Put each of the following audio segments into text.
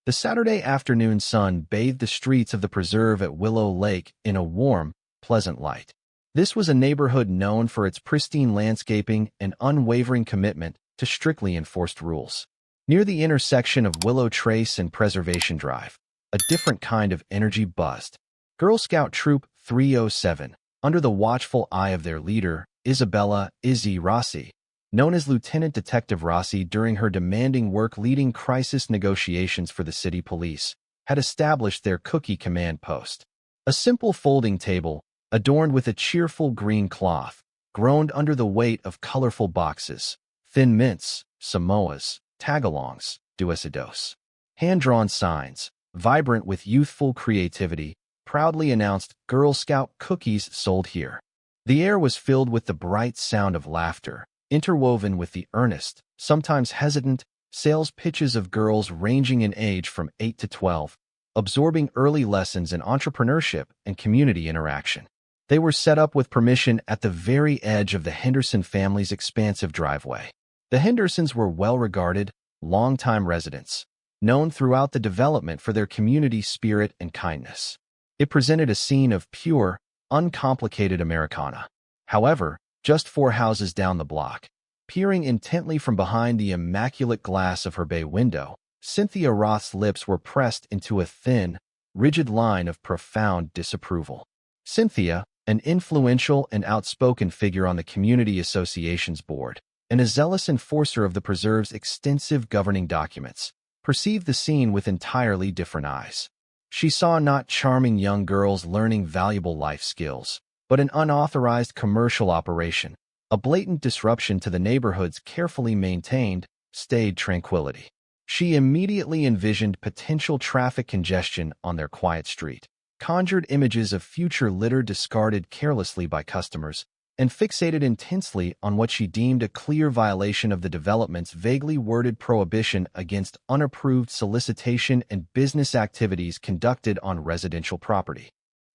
The Saturday afternoon sun bathed the streets of the preserve at Willow Lake in a warm, pleasant light. This was a neighborhood known for its pristine landscaping and unwavering commitment to strictly enforced rules. Near the intersection of Willow Trace and Preservation Drive, a different kind of energy buzzed. Girl Scout Troop 307, under the watchful eye of their leader, Isabella Izzy Rossi, known as Lieutenant Detective Rossi during her demanding work leading crisis negotiations for the city police, had established their cookie command post. A simple folding table, adorned with a cheerful green cloth, groaned under the weight of colorful boxes, thin mints, Samoas, tagalongs, duecidos. Hand-drawn signs, vibrant with youthful creativity, proudly announced Girl Scout cookies sold here. The air was filled with the bright sound of laughter, interwoven with the earnest, sometimes hesitant, sales pitches of girls ranging in age from 8 to 12, absorbing early lessons in entrepreneurship and community interaction. They were set up with permission at the very edge of the Henderson family's expansive driveway. The Hendersons were well-regarded, long-time residents, known throughout the development for their community spirit and kindness. It presented a scene of pure, uncomplicated Americana. However, just 4 houses down the block, peering intently from behind the immaculate glass of her bay window, Cynthia Roth's lips were pressed into a thin, rigid line of profound disapproval. Cynthia, an influential and outspoken figure on the Community Association's board, and a zealous enforcer of the preserve's extensive governing documents, perceived the scene with entirely different eyes. She saw not charming young girls learning valuable life skills, but an unauthorized commercial operation, a blatant disruption to the neighborhood's carefully maintained, staid tranquility. She immediately envisioned potential traffic congestion on their quiet street, conjured images of future litter discarded carelessly by customers, and fixated intensely on what she deemed a clear violation of the development's vaguely worded prohibition against unapproved solicitation and business activities conducted on residential property.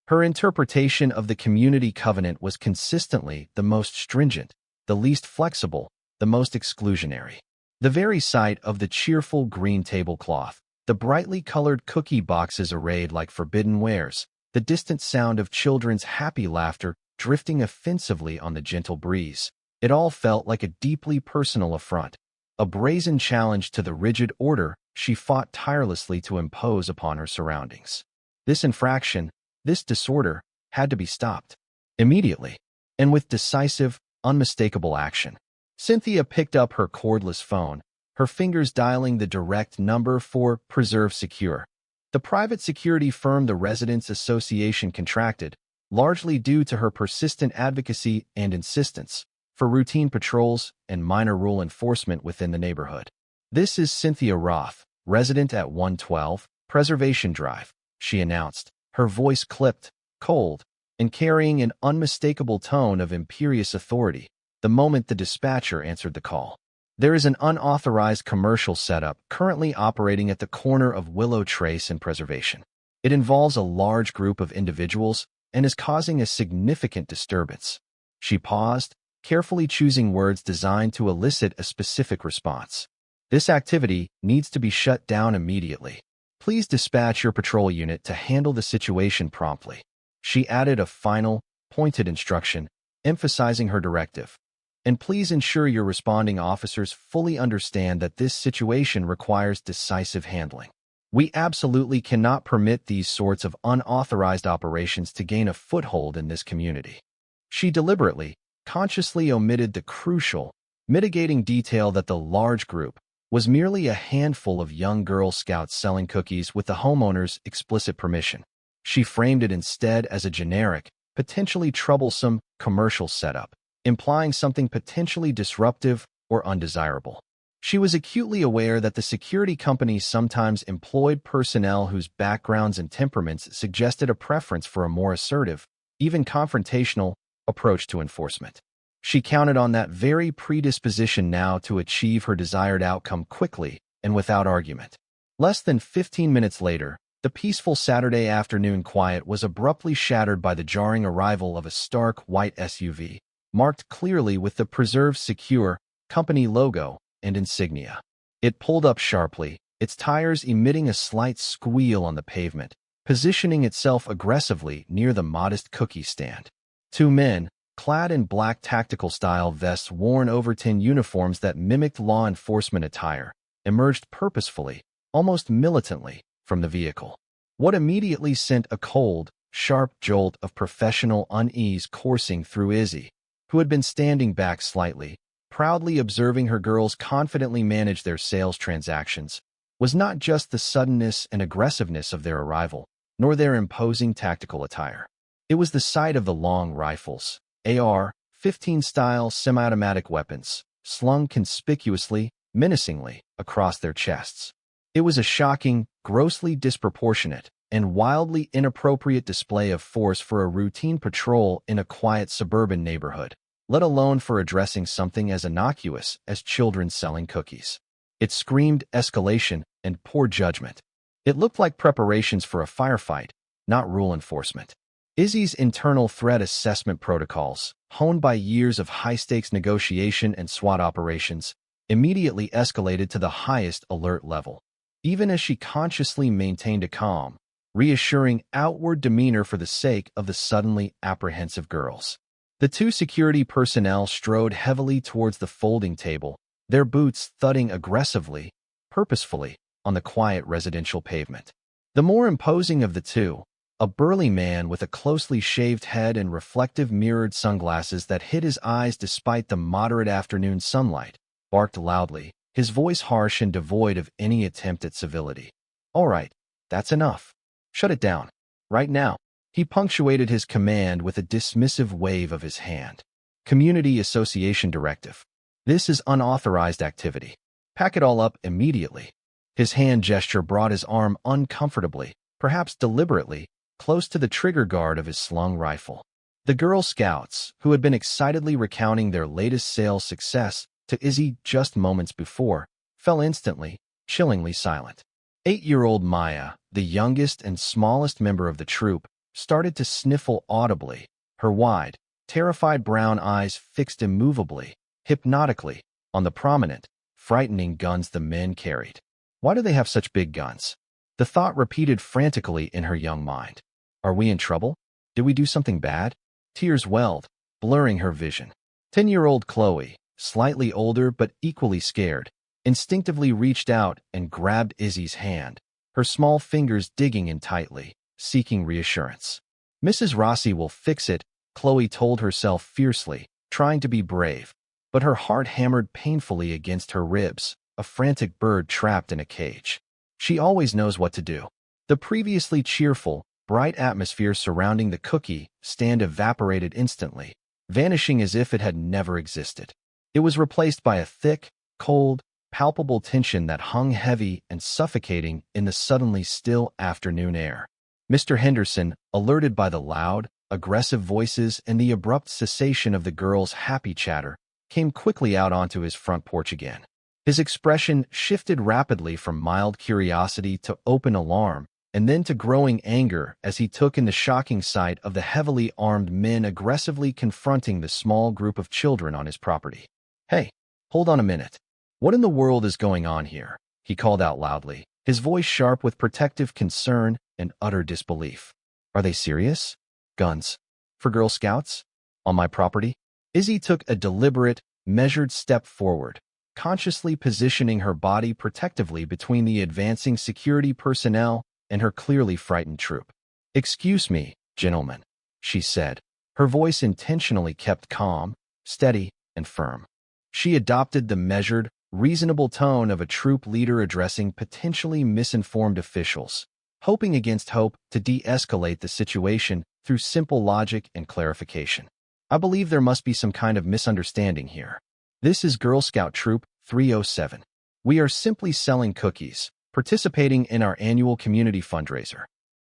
Her interpretation of the community covenant was consistently the most stringent, the least flexible, the most exclusionary. The very sight of the cheerful green tablecloth, the brightly colored cookie boxes arrayed like forbidden wares, the distant sound of children's happy laughter drifting offensively on the gentle breeze, it all felt like a deeply personal affront, a brazen challenge to the rigid order she fought tirelessly to impose upon her surroundings. This infraction, this disorder, had to be stopped. Immediately, and with decisive, unmistakable action. Cynthia picked up her cordless phone, her fingers dialing the direct number for Preserve Secure, the private security firm the Residents Association contracted, largely due to her persistent advocacy and insistence, for routine patrols and minor rule enforcement within the neighborhood. "This is Cynthia Roth, resident at 112 Preservation Drive," she announced, her voice clipped, cold, and carrying an unmistakable tone of imperious authority, the moment the dispatcher answered the call. "There is an unauthorized commercial setup currently operating at the corner of Willow Trace and Preservation. It involves a large group of individuals and is causing a significant disturbance." She paused, carefully choosing words designed to elicit a specific response. "This activity needs to be shut down immediately. Please dispatch your patrol unit to handle the situation promptly." She added a final, pointed instruction, emphasizing her directive. "And please ensure your responding officers fully understand that this situation requires decisive handling. We absolutely cannot permit these sorts of unauthorized operations to gain a foothold in this community." She deliberately, consciously omitted the crucial, mitigating detail that the large group was merely a handful of young Girl Scouts selling cookies with the homeowner's explicit permission. She framed it instead as a generic, potentially troublesome, commercial setup, implying something potentially disruptive or undesirable. She was acutely aware that the security company sometimes employed personnel whose backgrounds and temperaments suggested a preference for a more assertive, even confrontational, approach to enforcement. She counted on that very predisposition now to achieve her desired outcome quickly and without argument. Less than 15 minutes later, the peaceful Saturday afternoon quiet was abruptly shattered by the jarring arrival of a stark white SUV, marked clearly with the Preserve Secure company logo and insignia. It pulled up sharply, its tires emitting a slight squeal on the pavement, positioning itself aggressively near the modest cookie stand. Two men, clad in black tactical-style vests worn over tin uniforms that mimicked law enforcement attire, emerged purposefully, almost militantly, from the vehicle. What immediately sent a cold, sharp jolt of professional unease coursing through Izzy, who had been standing back slightly, proudly observing her girls confidently manage their sales transactions, was not just the suddenness and aggressiveness of their arrival, nor their imposing tactical attire. It was the sight of the long rifles, AR-15 style semi-automatic weapons, slung conspicuously, menacingly, across their chests. It was a shocking, grossly disproportionate, and wildly inappropriate display of force for a routine patrol in a quiet suburban neighborhood, let alone for addressing something as innocuous as children selling cookies. It screamed escalation and poor judgment. It looked like preparations for a firefight, not rule enforcement. Izzy's internal threat assessment protocols, honed by years of high-stakes negotiation and SWAT operations, immediately escalated to the highest alert level. Even as she consciously maintained a calm, reassuring outward demeanor for the sake of the suddenly apprehensive girls. The two security personnel strode heavily towards the folding table, their boots thudding aggressively, purposefully, on the quiet residential pavement. The more imposing of the two, a burly man with a closely shaved head and reflective mirrored sunglasses that hid his eyes despite the moderate afternoon sunlight, barked loudly, his voice harsh and devoid of any attempt at civility. "All right, that's enough. Shut it down. Right now." He punctuated his command with a dismissive wave of his hand. "Community Association Directive. This is unauthorized activity. Pack it all up immediately." His hand gesture brought his arm uncomfortably, perhaps deliberately, close to the trigger guard of his slung rifle. The Girl Scouts, who had been excitedly recounting their latest sales success to Izzy just moments before, fell instantly, chillingly silent. 8-year-old Maya, the youngest and smallest member of the troop, started to sniffle audibly, her wide, terrified brown eyes fixed immovably, hypnotically, on the prominent, frightening guns the men carried. Why do they have such big guns? The thought repeated frantically in her young mind. Are we in trouble? Did we do something bad? Tears welled, blurring her vision. 10-year-old Chloe, slightly older but equally scared, instinctively reached out and grabbed Izzy's hand, her small fingers digging in tightly, seeking reassurance. "Mrs. Rossi will fix it," Chloe told herself fiercely, trying to be brave, but her heart hammered painfully against her ribs, a frantic bird trapped in a cage. She always knows what to do. The previously cheerful, bright atmosphere surrounding the cookie stand evaporated instantly, vanishing as if it had never existed. It was replaced by a thick, cold, palpable tension that hung heavy and suffocating in the suddenly still afternoon air. Mr. Henderson, alerted by the loud, aggressive voices and the abrupt cessation of the girls' happy chatter, came quickly out onto his front porch again. His expression shifted rapidly from mild curiosity to open alarm, and then to growing anger as he took in the shocking sight of the heavily armed men aggressively confronting the small group of children on his property. "Hey, hold on a minute. What in the world is going on here?" he called out loudly, his voice sharp with protective concern and utter disbelief. "Are they serious? Guns? For Girl Scouts? On my property?" Izzy took a deliberate, measured step forward, consciously positioning her body protectively between the advancing security personnel and her clearly frightened troop. "Excuse me, gentlemen," she said, her voice intentionally kept calm, steady, and firm. She adopted the measured, reasonable tone of a troop leader addressing potentially misinformed officials, hoping against hope to de-escalate the situation through simple logic and clarification. "I believe there must be some kind of misunderstanding here. This is Girl Scout Troop 307. We are simply selling cookies, participating in our annual community fundraiser."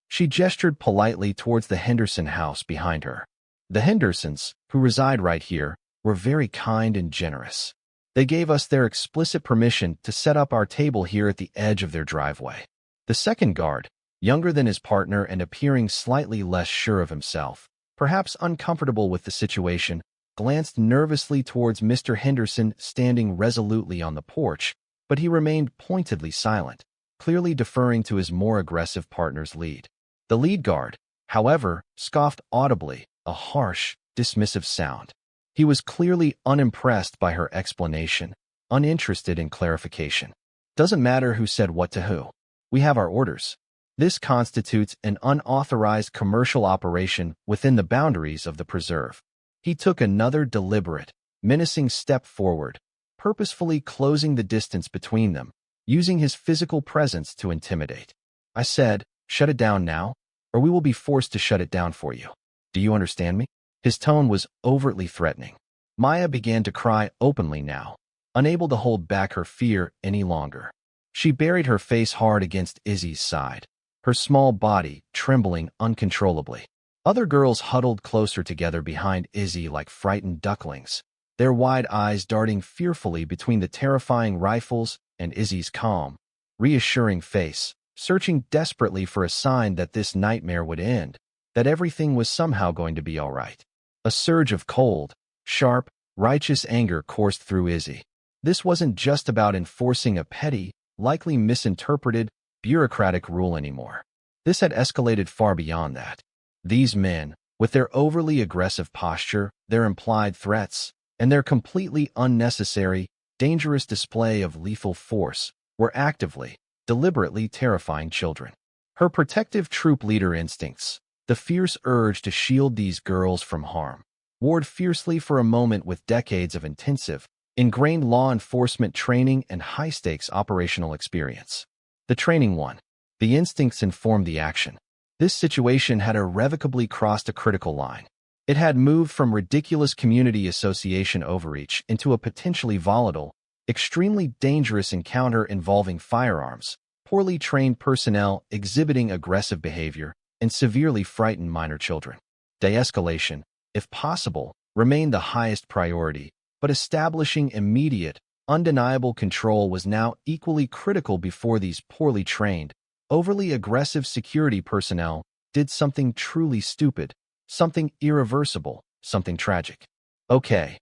She gestured politely towards the Henderson house behind her. The Hendersons, who reside right here, were very kind and generous. They gave us their explicit permission to set up our table here at the edge of their driveway. The second guard, younger than his partner and appearing slightly less sure of himself, perhaps uncomfortable with the situation, glanced nervously towards Mr. Henderson standing resolutely on the porch, but he remained pointedly silent, clearly deferring to his more aggressive partner's lead. The lead guard, however, scoffed audibly, a harsh, dismissive sound. He was clearly unimpressed by her explanation, uninterested in clarification. Doesn't matter who said what to who. We have our orders. This constitutes an unauthorized commercial operation within the boundaries of the preserve. He took another deliberate, menacing step forward, purposefully closing the distance between them, using his physical presence to intimidate. I said, shut it down now, or we will be forced to shut it down for you. Do you understand me? His tone was overtly threatening. Maya began to cry openly now, unable to hold back her fear any longer. She buried her face hard against Izzy's side, her small body trembling uncontrollably. Other girls huddled closer together behind Izzy like frightened ducklings, their wide eyes darting fearfully between the terrifying rifles and Izzy's calm, reassuring face, searching desperately for a sign that this nightmare would end, that everything was somehow going to be all right. A surge of cold, sharp, righteous anger coursed through Izzy. This wasn't just about enforcing a petty, likely misinterpreted, bureaucratic rule anymore. This had escalated far beyond that. These men, with their overly aggressive posture, their implied threats, and their completely unnecessary, dangerous display of lethal force, were actively, deliberately terrifying children. Her protective troop leader instincts, the fierce urge to shield these girls from harm, warred fiercely for a moment with decades of intensive, ingrained law enforcement training and high-stakes operational experience. The training won. The instincts informed the action. This situation had irrevocably crossed a critical line. It had moved from ridiculous community association overreach into a potentially volatile, extremely dangerous encounter involving firearms, poorly trained personnel exhibiting aggressive behavior, and severely frightened minor children. De-escalation, if possible, remained the highest priority, but establishing immediate, undeniable control was now equally critical before these poorly trained, overly aggressive security personnel did something truly stupid, something irreversible, something tragic. Okay,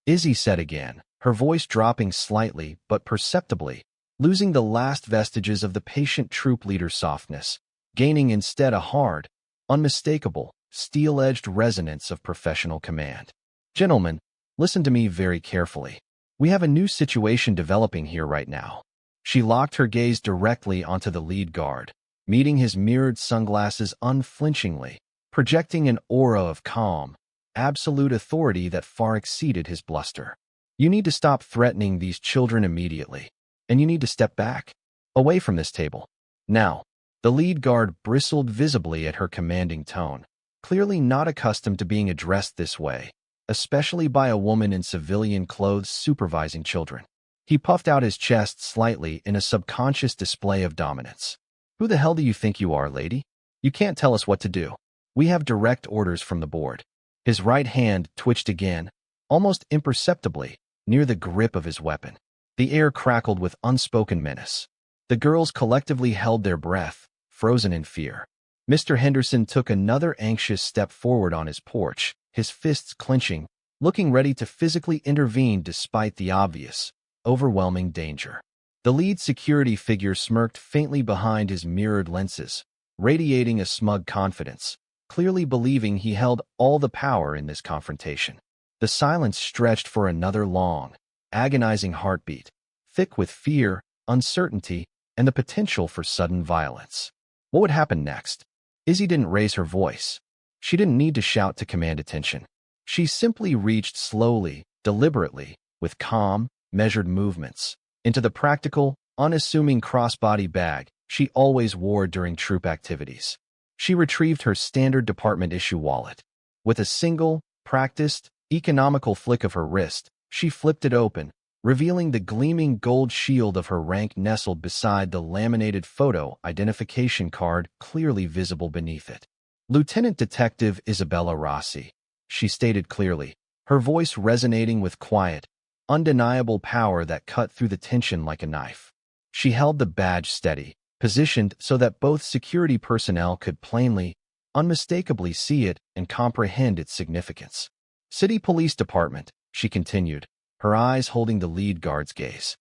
Izzy said again, her voice dropping slightly but perceptibly, losing the last vestiges of the patient troop leader's softness, gaining instead a hard, unmistakable, steel-edged resonance of professional command. Gentlemen, listen to me very carefully. We have a new situation developing here right now. She locked her gaze directly onto the lead guard, meeting his mirrored sunglasses unflinchingly, projecting an aura of calm, absolute authority that far exceeded his bluster. You need to stop threatening these children immediately, and you need to step back, away from this table. Now, the lead guard bristled visibly at her commanding tone, clearly not accustomed to being addressed this way, especially by a woman in civilian clothes supervising children. He puffed out his chest slightly in a subconscious display of dominance. Who the hell do you think you are, lady? You can't tell us what to do. We have direct orders from the board. His right hand twitched again, almost imperceptibly, near the grip of his weapon. The air crackled with unspoken menace. The girls collectively held their breath, frozen in fear. Mr. Henderson took another anxious step forward on his porch, his fists clenching, looking ready to physically intervene despite the obvious, overwhelming danger. The lead security figure smirked faintly behind his mirrored lenses, radiating a smug confidence, clearly believing he held all the power in this confrontation. The silence stretched for another long, agonizing heartbeat, thick with fear, uncertainty, and the potential for sudden violence. What would happen next? Izzy didn't raise her voice. She didn't need to shout to command attention. She simply reached slowly, deliberately, with calm, measured movements, into the practical, unassuming crossbody bag she always wore during troop activities. She retrieved her standard department-issue wallet. With a single, practiced, economical flick of her wrist, she flipped it open, revealing the gleaming gold shield of her rank nestled beside the laminated photo identification card clearly visible beneath it. Lieutenant Detective Isabella Rossi, she stated clearly, her voice resonating with quiet, undeniable power that cut through the tension like a knife. She held the badge steady, positioned so that both security personnel could plainly, unmistakably see it and comprehend its significance. City Police Department, she continued, her eyes holding the lead guard's gaze.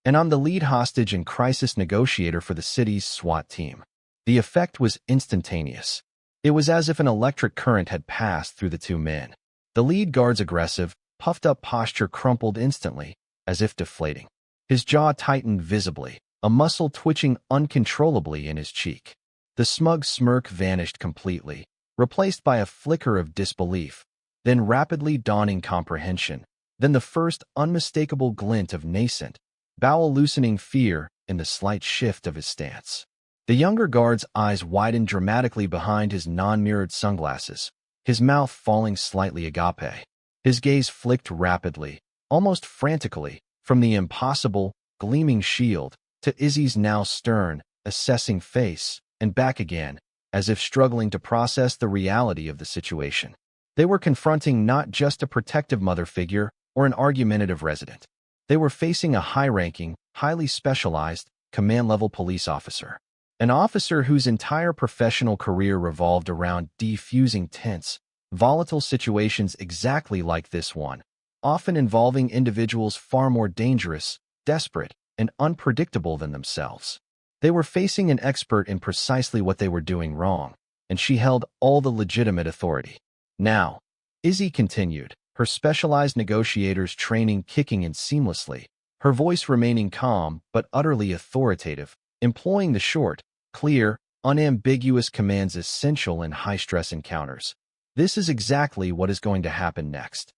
And I'm the lead hostage and crisis negotiator for the city's SWAT team. The effect was instantaneous. It was as if an electric current had passed through the two men. The lead guard's aggressive, puffed-up posture crumpled instantly, as if deflating. His jaw tightened visibly, a muscle twitching uncontrollably in his cheek. The smug smirk vanished completely, replaced by a flicker of disbelief, then rapidly dawning comprehension, then the first unmistakable glint of nascent, bowel-loosening fear in the slight shift of his stance. The younger guard's eyes widened dramatically behind his non-mirrored sunglasses, his mouth falling slightly agape. His gaze flicked rapidly, almost frantically, from the impossible, gleaming shield to Izzy's now stern, assessing face, and back again, as if struggling to process the reality of the situation. They were confronting not just a protective mother figure or an argumentative resident. They were facing a high-ranking, highly specialized, command-level police officer. An officer whose entire professional career revolved around defusing tense, volatile situations exactly like this one, often involving individuals far more dangerous, desperate, and unpredictable than themselves. They were facing an expert in precisely what they were doing wrong, and she held all the legitimate authority. Now, Izzy continued, her specialized negotiator's training kicking in seamlessly, her voice remaining calm but utterly authoritative, employing the short, clear, unambiguous commands essential in high-stress encounters. This is exactly what is going to happen next.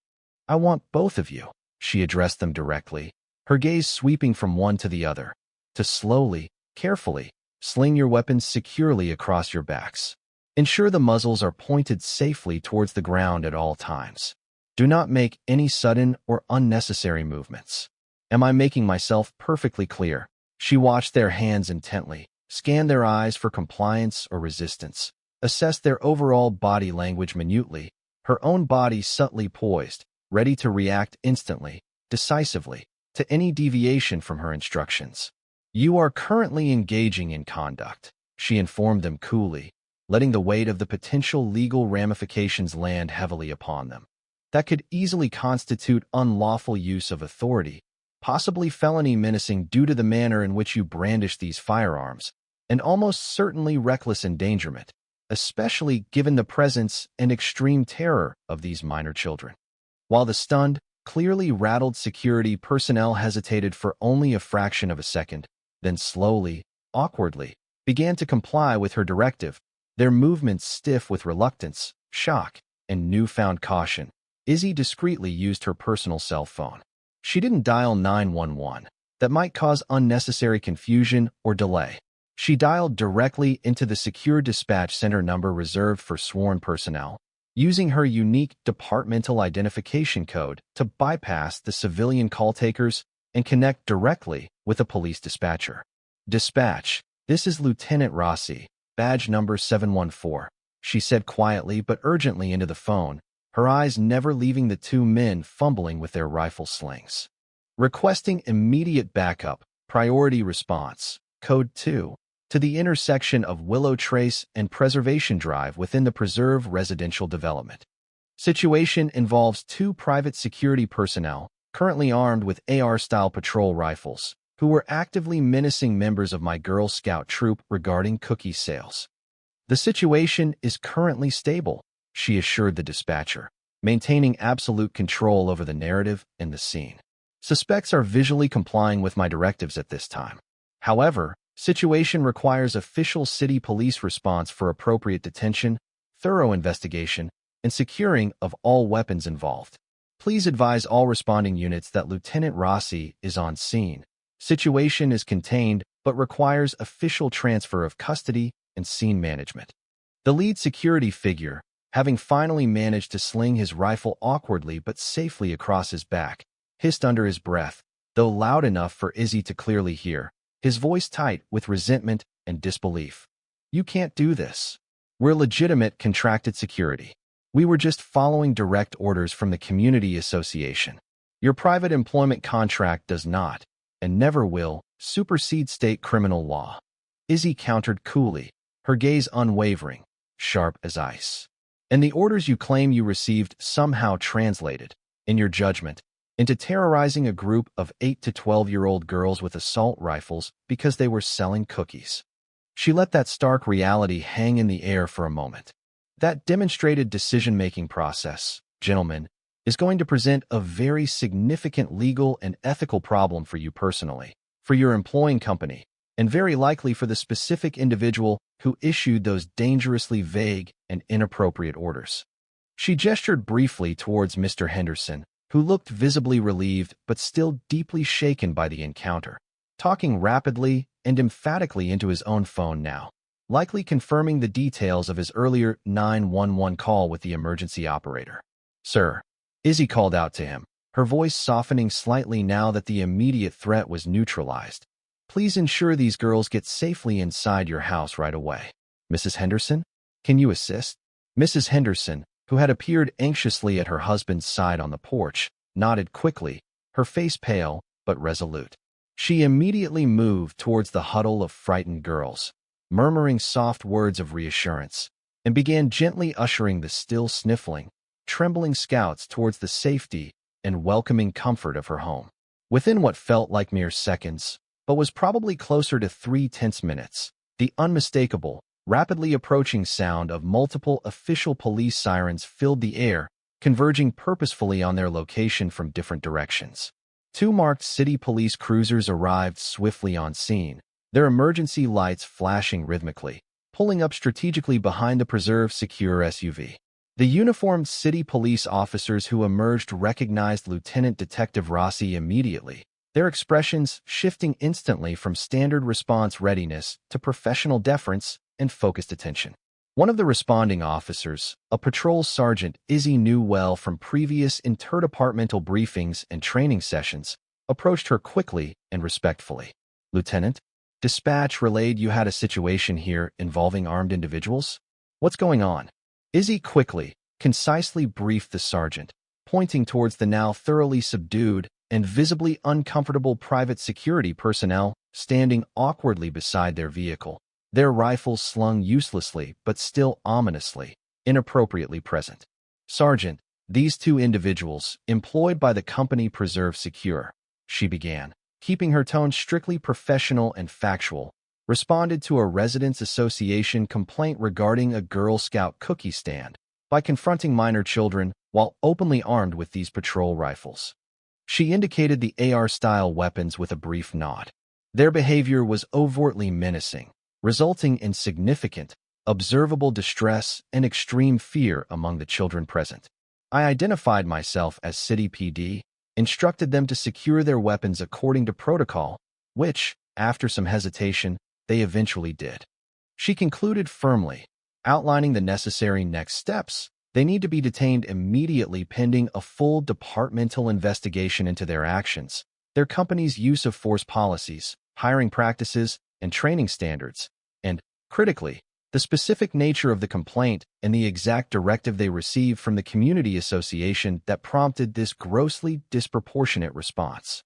I want both of you, she addressed them directly, her gaze sweeping from one to the other, to slowly, carefully, sling your weapons securely across your backs. Ensure the muzzles are pointed safely towards the ground at all times. Do not make any sudden or unnecessary movements. Am I making myself perfectly clear? She watched their hands intently, scanned their eyes for compliance or resistance, assessed their overall body language minutely, her own body subtly poised, ready to react instantly, decisively, to any deviation from her instructions. You are currently engaging in conduct, she informed them coolly, letting the weight of the potential legal ramifications land heavily upon them. That could easily constitute unlawful use of authority, possibly felony menacing due to the manner in which you brandish these firearms, and almost certainly reckless endangerment, especially given the presence and extreme terror of these minor children. While the stunned, clearly rattled security personnel hesitated for only a fraction of a second, then slowly, awkwardly, began to comply with her directive, their movements stiff with reluctance, shock, and newfound caution. Izzy discreetly used her personal cell phone. She didn't dial 911. That might cause unnecessary confusion or delay. She dialed directly into the secure dispatch center number reserved for sworn personnel, using her unique departmental identification code to bypass the civilian call takers and connect directly with a police dispatcher. Dispatch, this is Lieutenant Rossi, badge number 714, she said quietly but urgently into the phone, her eyes never leaving the two men fumbling with their rifle slings. Requesting immediate backup, priority response, code 2, to the intersection of Willow Trace and Preservation Drive within the Preserve residential development. Situation involves two private security personnel, currently armed with AR-style patrol rifles, who were actively menacing members of my Girl Scout troop regarding cookie sales. The situation is currently stable, she assured the dispatcher, maintaining absolute control over the narrative and the scene. Suspects are visually complying with my directives at this time. However, situation requires official city police response for appropriate detention, thorough investigation, and securing of all weapons involved. Please advise all responding units that Lieutenant Rossi is on scene. Situation is contained but requires official transfer of custody and scene management. The lead security figure, having finally managed to sling his rifle awkwardly but safely across his back, hissed under his breath, though loud enough for Izzy to clearly hear, his voice tight with resentment and disbelief. You can't do this. We're legitimate contracted security. We were just following direct orders from the community association. Your private employment contract does not, and never will, supersede state criminal law. Izzy countered coolly, her gaze unwavering, sharp as ice. And the orders you claim you received somehow translated, in your judgment, into terrorizing a group of 8 to 12-year-old girls with assault rifles because they were selling cookies. She let that stark reality hang in the air for a moment. That demonstrated decision-making process, gentlemen, is going to present a very significant legal and ethical problem for you personally, for your employing company, and very likely for the specific individual who issued those dangerously vague and inappropriate orders. She gestured briefly towards Mr. Henderson, who looked visibly relieved but still deeply shaken by the encounter, talking rapidly and emphatically into his own phone now, likely confirming the details of his earlier 911 call with the emergency operator. "Sir," Izzy called out to him, her voice softening slightly now that the immediate threat was neutralized. "Please ensure these girls get safely inside your house right away. Mrs. Henderson, can you assist?" Mrs. Henderson, who had appeared anxiously at her husband's side on the porch, nodded quickly, her face pale but resolute. She immediately moved towards the huddle of frightened girls, murmuring soft words of reassurance, and began gently ushering the still sniffling, trembling scouts towards the safety and welcoming comfort of her home. Within what felt like mere seconds, but was probably closer to 3 tense minutes, the unmistakable, rapidly approaching sound of multiple official police sirens filled the air, converging purposefully on their location from different directions. 2 marked city police cruisers arrived swiftly on scene, their emergency lights flashing rhythmically, pulling up strategically behind the preserve secure SUV. The uniformed city police officers who emerged recognized Lieutenant Detective Rossi immediately, their expressions shifting instantly from standard response readiness to professional deference and focused attention. One of the responding officers, a patrol sergeant Izzy knew well from previous interdepartmental briefings and training sessions, approached her quickly and respectfully. "Lieutenant, dispatch relayed you had a situation here involving armed individuals? What's going on?" Izzy quickly, concisely briefed the sergeant, pointing towards the now thoroughly subdued and visibly uncomfortable private security personnel standing awkwardly beside their vehicle, their rifles slung uselessly but still ominously, inappropriately present. "Sergeant, these 2 individuals, employed by the company Preserve Secure," she began, keeping her tone strictly professional and factual, responded to a Residents Association complaint regarding a Girl Scout cookie stand by confronting minor children while openly armed with these patrol rifles. She indicated the AR-style weapons with a brief nod. Their behavior was overtly menacing, resulting in significant, observable distress and extreme fear among the children present. I identified myself as City PD, instructed them to secure their weapons according to protocol, which, after some hesitation, they eventually did. She concluded firmly, outlining the necessary next steps. They need to be detained immediately pending a full departmental investigation into their actions, their company's use of force policies, hiring practices, and training standards, and, critically, the specific nature of the complaint and the exact directive they received from the community association that prompted this grossly disproportionate response.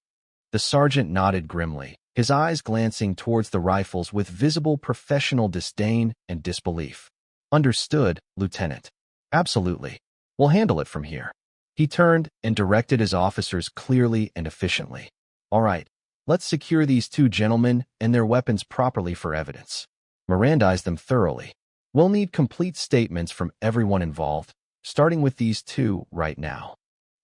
The sergeant nodded grimly, his eyes glancing towards the rifles with visible professional disdain and disbelief. "Understood, Lieutenant. Absolutely. We'll handle it from here." He turned and directed his officers clearly and efficiently. "All right, let's secure these 2 gentlemen and their weapons properly for evidence. Mirandize them thoroughly. We'll need complete statements from everyone involved, starting with these 2 right now."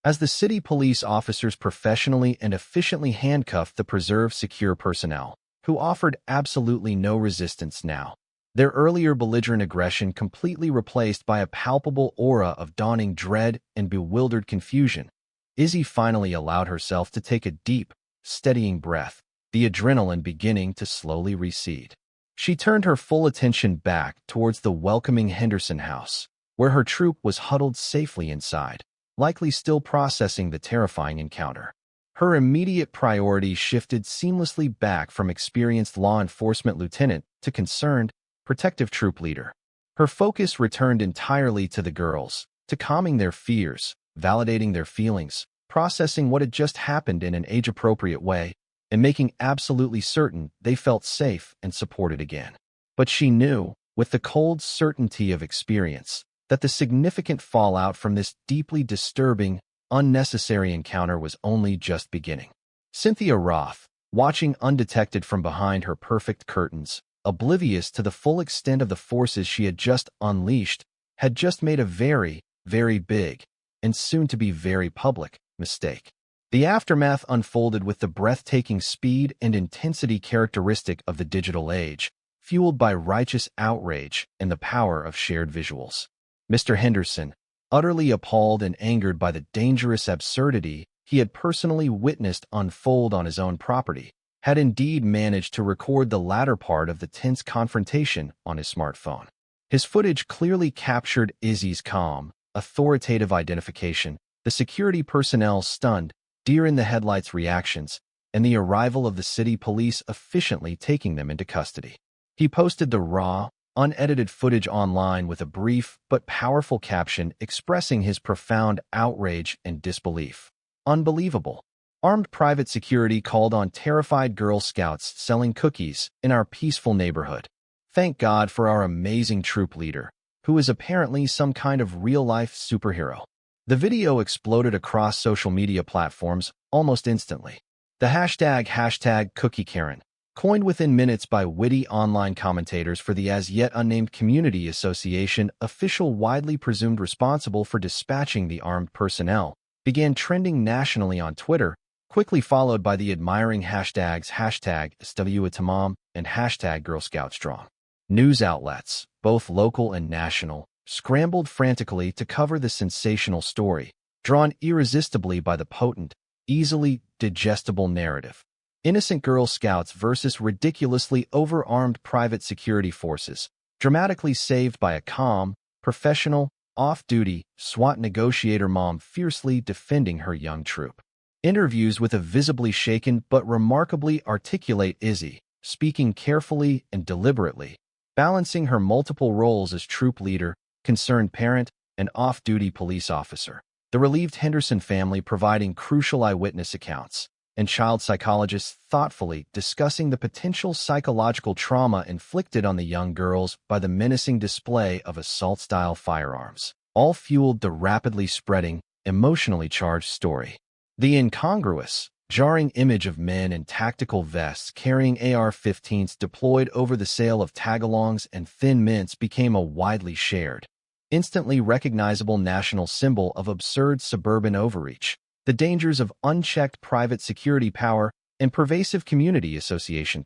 As the city police officers professionally and efficiently handcuffed the Preserve Secure personnel, who offered absolutely no resistance now, their earlier belligerent aggression completely replaced by a palpable aura of dawning dread and bewildered confusion, Izzy finally allowed herself to take a deep, steadying breath, the adrenaline beginning to slowly recede. She turned her full attention back towards the welcoming Henderson house, where her troop was huddled safely inside, likely still processing the terrifying encounter. Her immediate priority shifted seamlessly back from experienced law enforcement lieutenant to concerned, protective troop leader. Her focus returned entirely to the girls, to calming their fears, validating their feelings, processing what had just happened in an age-appropriate way, and making absolutely certain they felt safe and supported again. But she knew, with the cold certainty of experience, that the significant fallout from this deeply disturbing, unnecessary encounter was only just beginning. Cynthia Roth, watching undetected from behind her perfect curtains, oblivious to the full extent of the forces she had just unleashed, had just made a very, very big, and soon-to-be very public, mistake. The aftermath unfolded with the breathtaking speed and intensity characteristic of the digital age, fueled by righteous outrage and the power of shared visuals. Mr. Henderson, utterly appalled and angered by the dangerous absurdity he had personally witnessed unfold on his own property, had indeed managed to record the latter part of the tense confrontation on his smartphone. His footage clearly captured Izzy's calm, authoritative identification, the security personnel's stunned, deer-in-the-headlights reactions, and the arrival of the city police efficiently taking them into custody. He posted the raw, unedited footage online with a brief but powerful caption expressing his profound outrage and disbelief. Unbelievable. Armed private security called on terrified Girl Scouts selling cookies in our peaceful neighborhood. Thank God for our amazing troop leader, who is apparently some kind of real-life superhero. The video exploded across social media platforms almost instantly. The hashtag Cookie Karen, coined within minutes by witty online commentators for the as-yet unnamed community association official widely presumed responsible for dispatching the armed personnel, began trending nationally on Twitter, quickly followed by the admiring hashtags #SWATNegociator and #GirlScoutStrong. News outlets, both local and national, scrambled frantically to cover the sensational story, drawn irresistibly by the potent, easily digestible narrative. Innocent Girl Scouts versus ridiculously overarmed private security forces, dramatically saved by a calm, professional, off-duty SWAT negotiator mom fiercely defending her young troop. Interviews with a visibly shaken but remarkably articulate Izzy, speaking carefully and deliberately, balancing her multiple roles as troop leader, concerned parent, and off-duty police officer. The relieved Henderson family providing crucial eyewitness accounts, and child psychologists thoughtfully discussing the potential psychological trauma inflicted on the young girls by the menacing display of assault-style firearms, all fueled the rapidly spreading, emotionally charged story. The incongruous, jarring image of men in tactical vests carrying AR-15s deployed over the sale of tagalongs and thin mints became a widely shared, instantly recognizable national symbol of absurd suburban overreach, the dangers of unchecked private security power, and pervasive community association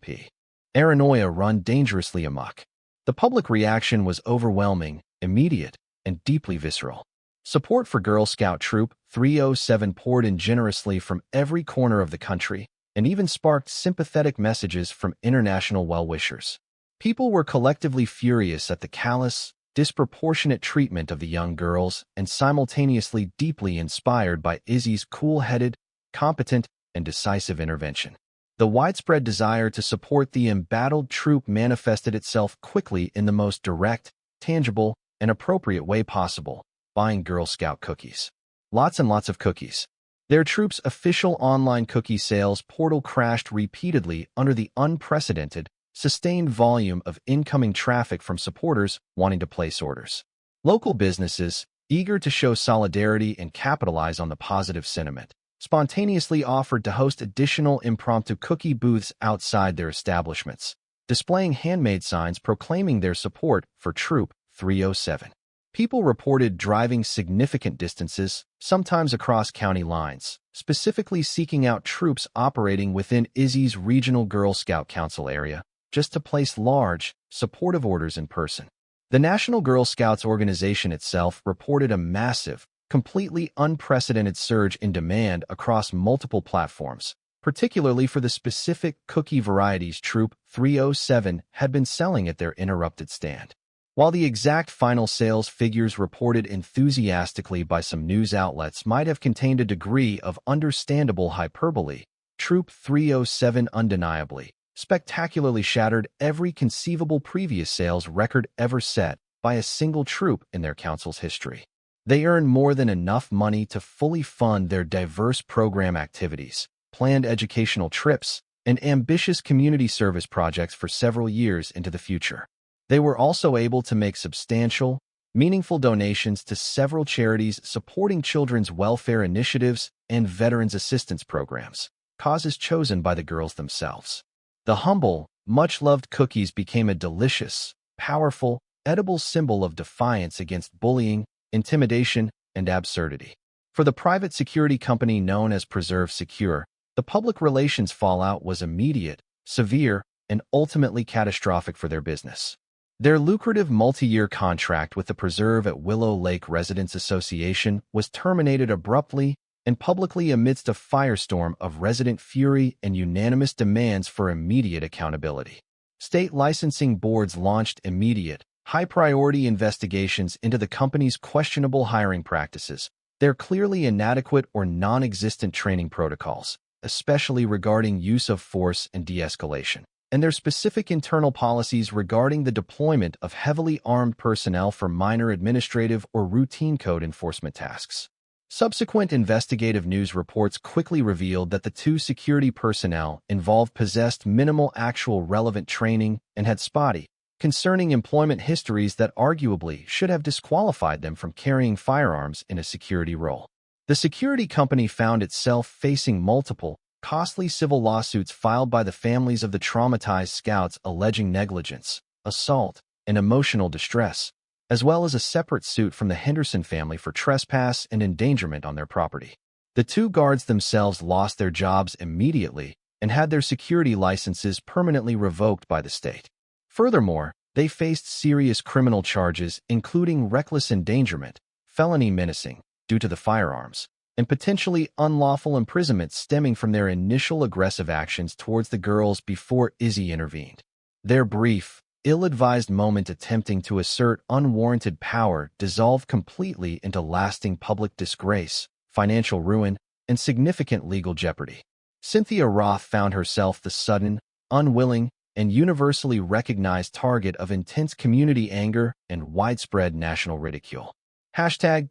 paranoia run dangerously amok. The public reaction was overwhelming, immediate, and deeply visceral. Support for Girl Scout Troop 307 poured in generously from every corner of the country, and even sparked sympathetic messages from international well-wishers. People were collectively furious at the callous, disproportionate treatment of the young girls and simultaneously deeply inspired by Izzy's cool-headed, competent, and decisive intervention. The widespread desire to support the embattled troop manifested itself quickly in the most direct, tangible, and appropriate way possible, buying Girl Scout cookies. Lots and lots of cookies. Their troop's official online cookie sales portal crashed repeatedly under the unprecedented, sustained volume of incoming traffic from supporters wanting to place orders. Local businesses, eager to show solidarity and capitalize on the positive sentiment, spontaneously offered to host additional impromptu cookie booths outside their establishments, displaying handmade signs proclaiming their support for Troop 307. People reported driving significant distances, sometimes across county lines, specifically seeking out troops operating within Izzy's regional Girl Scout Council area, just to place large, supportive orders in person. The National Girl Scouts organization itself reported a massive, completely unprecedented surge in demand across multiple platforms, particularly for the specific cookie varieties Troop 307 had been selling at their interrupted stand. While the exact final sales figures reported enthusiastically by some news outlets might have contained a degree of understandable hyperbole, Troop 307 undeniably, spectacularly shattered every conceivable previous sales record ever set by a single troop in their council's history. They earned more than enough money to fully fund their diverse program activities, planned educational trips, and ambitious community service projects for several years into the future. They were also able to make substantial, meaningful donations to several charities supporting children's welfare initiatives and veterans assistance programs, causes chosen by the girls themselves. The humble, much-loved cookies became a delicious, powerful, edible symbol of defiance against bullying, intimidation, and absurdity. For the private security company known as Preserve Secure, the public relations fallout was immediate, severe, and ultimately catastrophic for their business. Their lucrative multi-year contract with the Preserve at Willow Lake Residents Association was terminated abruptly and publicly amidst a firestorm of resident fury and unanimous demands for immediate accountability. State licensing boards launched immediate, high-priority investigations into the company's questionable hiring practices, their clearly inadequate or non-existent training protocols, especially regarding use of force and de-escalation, and their specific internal policies regarding the deployment of heavily armed personnel for minor administrative or routine code enforcement tasks. Subsequent investigative news reports quickly revealed that the two security personnel involved possessed minimal actual relevant training and had spotty, concerning employment histories that arguably should have disqualified them from carrying firearms in a security role. The security company found itself facing multiple, costly civil lawsuits filed by the families of the traumatized scouts alleging negligence, assault, and emotional distress, as well as a separate suit from the Henderson family for trespass and endangerment on their property. The two guards themselves lost their jobs immediately and had their security licenses permanently revoked by the state. Furthermore, they faced serious criminal charges including reckless endangerment, felony menacing, due to the firearms, and potentially unlawful imprisonment stemming from their initial aggressive actions towards the girls before Izzy intervened. Their brief, ill-advised moment attempting to assert unwarranted power dissolved completely into lasting public disgrace, financial ruin, and significant legal jeopardy. Cynthia Roth found herself the sudden, unwilling, and universally recognized target of intense community anger and widespread national ridicule.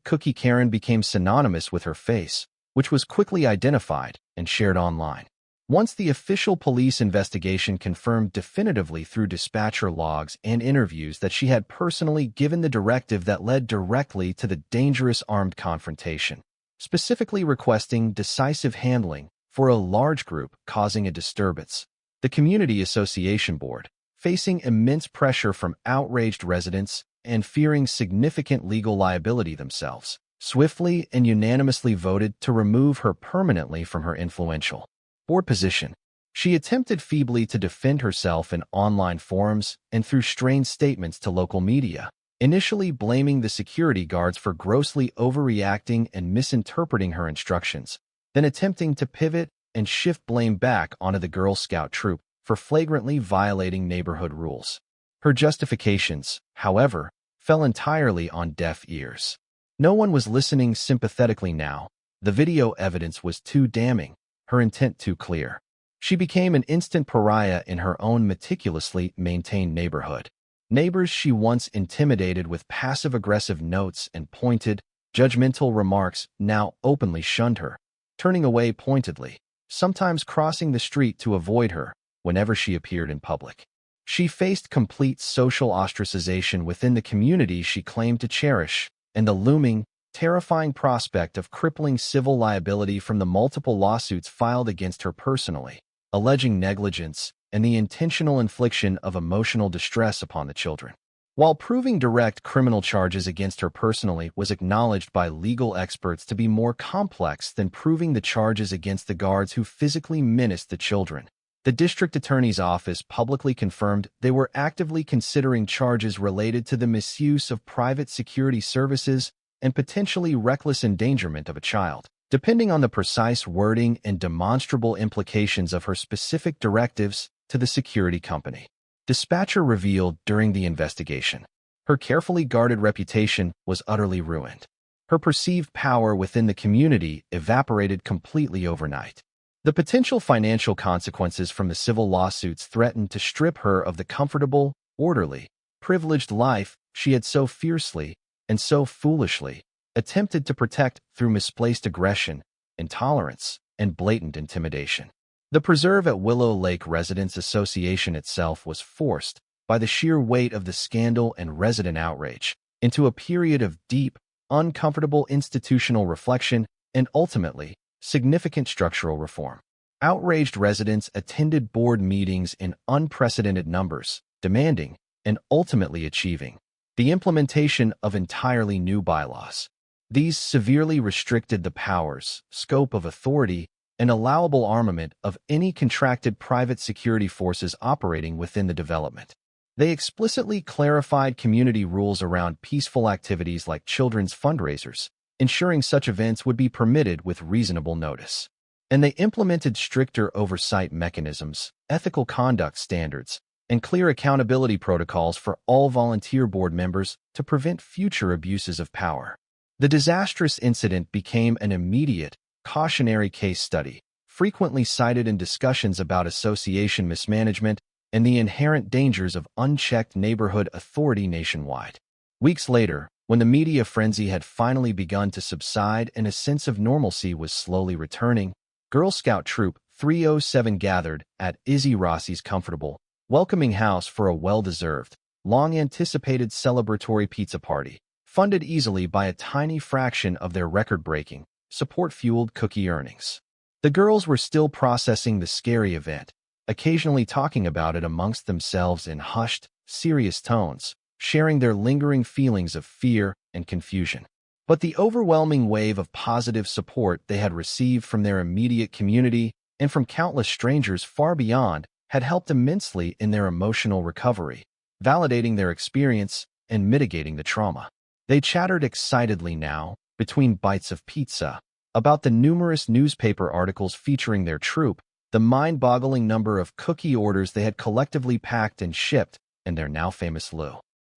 #Cookie Karen became synonymous with her face, which was quickly identified and shared online. Once the official police investigation confirmed definitively through dispatcher logs and interviews that she had personally given the directive that led directly to the dangerous armed confrontation, specifically requesting decisive handling for a large group causing a disturbance. The Community Association Board, facing immense pressure from outraged residents and fearing significant legal liability themselves, swiftly and unanimously voted to remove her permanently from her influential board position. She attempted feebly to defend herself in online forums and through strained statements to local media, initially blaming the security guards for grossly overreacting and misinterpreting her instructions, then attempting to pivot and shift blame back onto the Girl Scout troop for flagrantly violating neighborhood rules. Her justifications, however, fell entirely on deaf ears. No one was listening sympathetically now. The video evidence was too damning, her intent too clear. She became an instant pariah in her own meticulously maintained neighborhood. Neighbors she once intimidated with passive-aggressive notes and pointed, judgmental remarks now openly shunned her, turning away pointedly, sometimes crossing the street to avoid her whenever she appeared in public. She faced complete social ostracization within the community she claimed to cherish, and the looming, terrifying prospect of crippling civil liability from the multiple lawsuits filed against her personally, alleging negligence and the intentional infliction of emotional distress upon the children. While proving direct criminal charges against her personally was acknowledged by legal experts to be more complex than proving the charges against the guards who physically menaced the children, the district attorney's office publicly confirmed they were actively considering charges related to the misuse of private security services and potentially reckless endangerment of a child, depending on the precise wording and demonstrable implications of her specific directives to the security company. Dispatcher revealed during the investigation, her carefully guarded reputation was utterly ruined. Her perceived power within the community evaporated completely overnight. The potential financial consequences from the civil lawsuits threatened to strip her of the comfortable, orderly, privileged life she had so fiercely and so foolishly attempted to protect through misplaced aggression, intolerance, and blatant intimidation. The Preserve at Willow Lake Residents Association itself was forced, by the sheer weight of the scandal and resident outrage, into a period of deep, uncomfortable institutional reflection and ultimately, significant structural reform. Outraged residents attended board meetings in unprecedented numbers, demanding and ultimately achieving the implementation of entirely new bylaws. These severely restricted the powers, scope of authority, and allowable armament of any contracted private security forces operating within the development. They explicitly clarified community rules around peaceful activities like children's fundraisers, ensuring such events would be permitted with reasonable notice. And they implemented stricter oversight mechanisms, ethical conduct standards, and clear accountability protocols for all volunteer board members to prevent future abuses of power. The disastrous incident became an immediate, cautionary case study, frequently cited in discussions about association mismanagement and the inherent dangers of unchecked neighborhood authority nationwide. Weeks later, when the media frenzy had finally begun to subside and a sense of normalcy was slowly returning, Girl Scout Troop 307 gathered at Izzy Rossi's comfortable, welcoming house for a well-deserved, long-anticipated celebratory pizza party, funded easily by a tiny fraction of their record-breaking, support-fueled cookie earnings. The girls were still processing the scary event, occasionally talking about it amongst themselves in hushed, serious tones, sharing their lingering feelings of fear and confusion. But the overwhelming wave of positive support they had received from their immediate community and from countless strangers far beyond had helped immensely in their emotional recovery, validating their experience and mitigating the trauma. They chattered excitedly now, between bites of pizza, about the numerous newspaper articles featuring their troop, the mind-boggling number of cookie orders they had collectively packed and shipped, and their now famous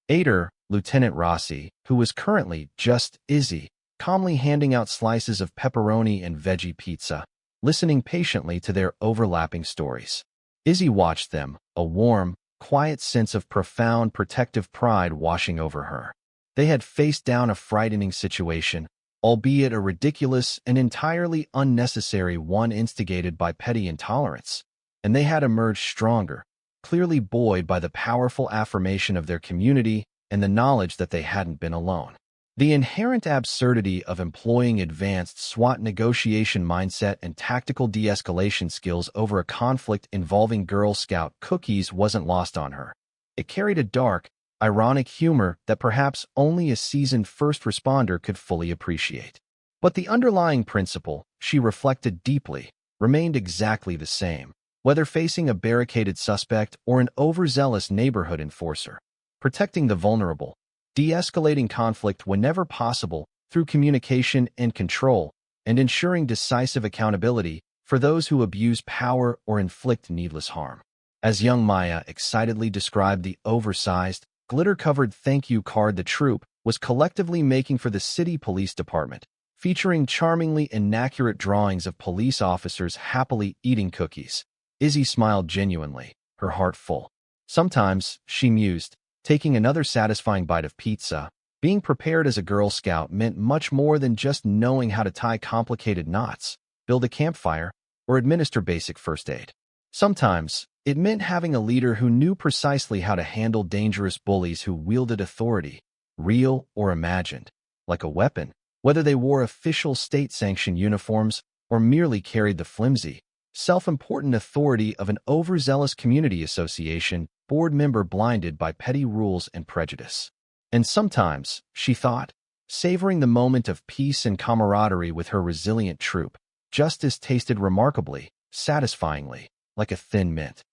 Aider, Lieutenant Rossi, who was currently just Izzy, calmly handing out slices of pepperoni and veggie pizza, listening patiently to their overlapping stories. Izzy watched them, a warm, quiet sense of profound protective pride washing over her. They had faced down a frightening situation, albeit a ridiculous and entirely unnecessary one instigated by petty intolerance, and they had emerged stronger, clearly buoyed by the powerful affirmation of their community and the knowledge that they hadn't been alone. The inherent absurdity of employing advanced SWAT negotiation mindset and tactical de-escalation skills over a conflict involving Girl Scout cookies wasn't lost on her. It carried a dark, ironic humor that perhaps only a seasoned first responder could fully appreciate. But the underlying principle, she reflected deeply, remained exactly the same, whether facing a barricaded suspect or an overzealous neighborhood enforcer. Protecting the vulnerable, de-escalating conflict whenever possible through communication and control, and ensuring decisive accountability for those who abuse power or inflict needless harm. As young Maya excitedly described the oversized, glitter-covered thank you card the troop was collectively making for the city police department, featuring charmingly inaccurate drawings of police officers happily eating cookies, Izzy smiled genuinely, her heart full. Sometimes, she mused, taking another satisfying bite of pizza, being prepared as a Girl Scout meant much more than just knowing how to tie complicated knots, build a campfire, or administer basic first aid. Sometimes, it meant having a leader who knew precisely how to handle dangerous bullies who wielded authority, real or imagined, like a weapon, whether they wore official state-sanctioned uniforms or merely carried the flimsy, self-important authority of an overzealous community association board member blinded by petty rules and prejudice. And sometimes, she thought, savoring the moment of peace and camaraderie with her resilient troop, justice tasted remarkably, satisfyingly, like a thin mint.